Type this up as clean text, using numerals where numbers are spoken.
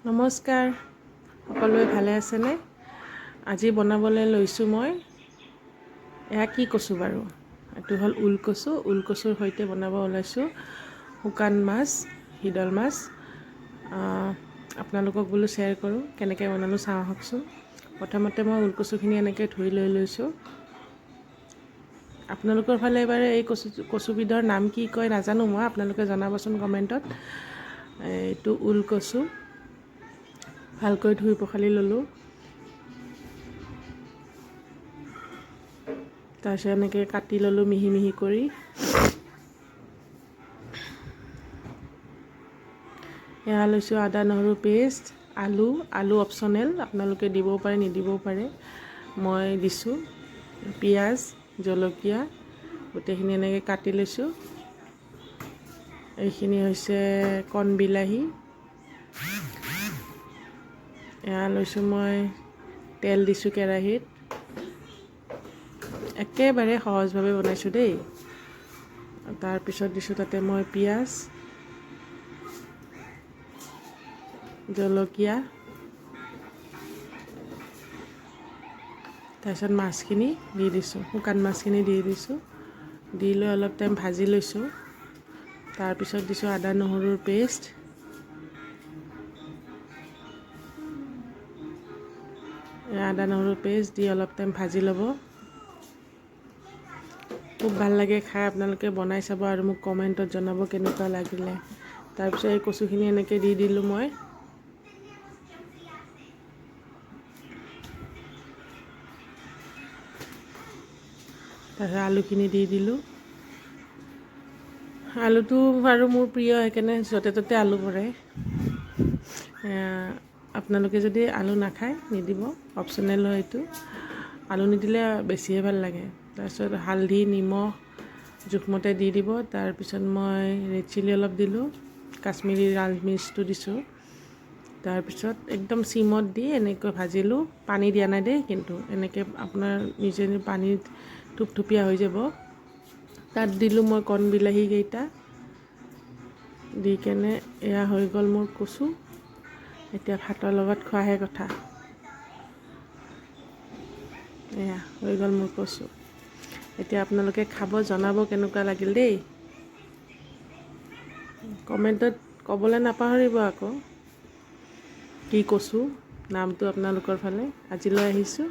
নমস্কাৰ, সকলোৱে ভালে আছেনে? আজি বনাবলৈ লৈছোঁ মই এয়া কি কচু বাৰু, এইটো হ'ল ওলকচু। ওলকচুৰ সৈতে বনাব ওলাইছোঁ শুকান মাছ, শিদল মাছ। আপোনালোকক বোলো শ্বেয়াৰ কৰোঁ, কেনেকৈ বনালোঁ চাওঁ আহকচোন। প্ৰথমতে মই ওলকচুখিনি এনেকৈ ধুই লৈছোঁ। আপোনালোকৰ ফালে এবাৰ এই কচুবিধৰ নাম কি কয় নাজানো মই, আপোনালোকে জনাবচোন কমেণ্টত। এইটো ওলকচু ভালকৈ ধুই পখালি ল'লোঁ। তাৰপিছত এনেকৈ কাটি ল'লোঁ মিহি মিহি কৰি। এয়া লৈছোঁ আদা নহৰু পেষ্ট, আলু অপশ্যনেল, আপোনালোকে দিবও পাৰে নিদিবও পাৰে। মই দিছোঁ পিঁয়াজ, জলকীয়া গোটেইখিনি এনেকৈ কাটি লৈছোঁ। এইখিনি হৈছে কণ বিলাহী। এয়া লৈছোঁ মই তেল দিছোঁ কেৰাহীত। একেবাৰে সহজভাৱে বনাইছোঁ দেই। তাৰপিছত দিছোঁ তাতে মই পিঁয়াজ, জলকীয়া, তাৰপিছত মাছখিনি দি দিছোঁ, শুকান মাছখিনি দি দিছোঁ। দি লৈ অলপ টাইম ভাজি লৈছোঁ। তাৰপিছত দিছোঁ আদা নহৰুৰ পেষ্ট। আদা নহৰুৰ পেষ্ট দি অলপ টাইম ভাজি ল'ব। খুব ভাল লাগে খাই, আপোনালোকে বনাই চাব আৰু মোক কমেণ্টত জনাব কেনেকুৱা লাগিলে। তাৰপিছত এই কচুখিনি এনেকৈ দি দিলোঁ মই। তাৰপিছত আলুখিনি দি দিলোঁ। আলুটো বাৰু মোৰ প্ৰিয়, সেইকাৰণে য'তে ত'তে আলু পৰে। আপোনালোকে যদি আলু নাখায় নিদিব, অপশ্যনেল হয় এইটো। আলু নিদিলে বেছিহে ভাল লাগে। তাৰপিছত হালধি নিমখ জোখমতে দি দিব। তাৰপিছত মই ৰেড চিলি অলপ দিলোঁ, কাশ্মীৰী লাল মিৰ্চটো দিছোঁ। তাৰপিছত একদম চিমত দি এনেকৈ ভাজিলোঁ, পানী দিয়া নাই দেই, কিন্তু এনেকৈ আপোনাৰ নিজে পানীত থুপথুপীয়া হৈ যাব। তাত দিলোঁ মই কণ বিলাহী কেইটা, দি কেনে এয়া হৈ গ'ল মোৰ কচু। এতিয়া ভাতৰ লগত খোৱাহে কথা। এয়া হৈ গ'ল মোৰ কচু। এতিয়া আপোনালোকে খাব, জনাব কেনেকুৱা লাগিল দেই। কমেণ্টত ক'বলৈ নাপাহৰিব আকৌ কি কচু নামটো আপোনালোকৰ ফালে। আজিলৈ আহিছোঁ।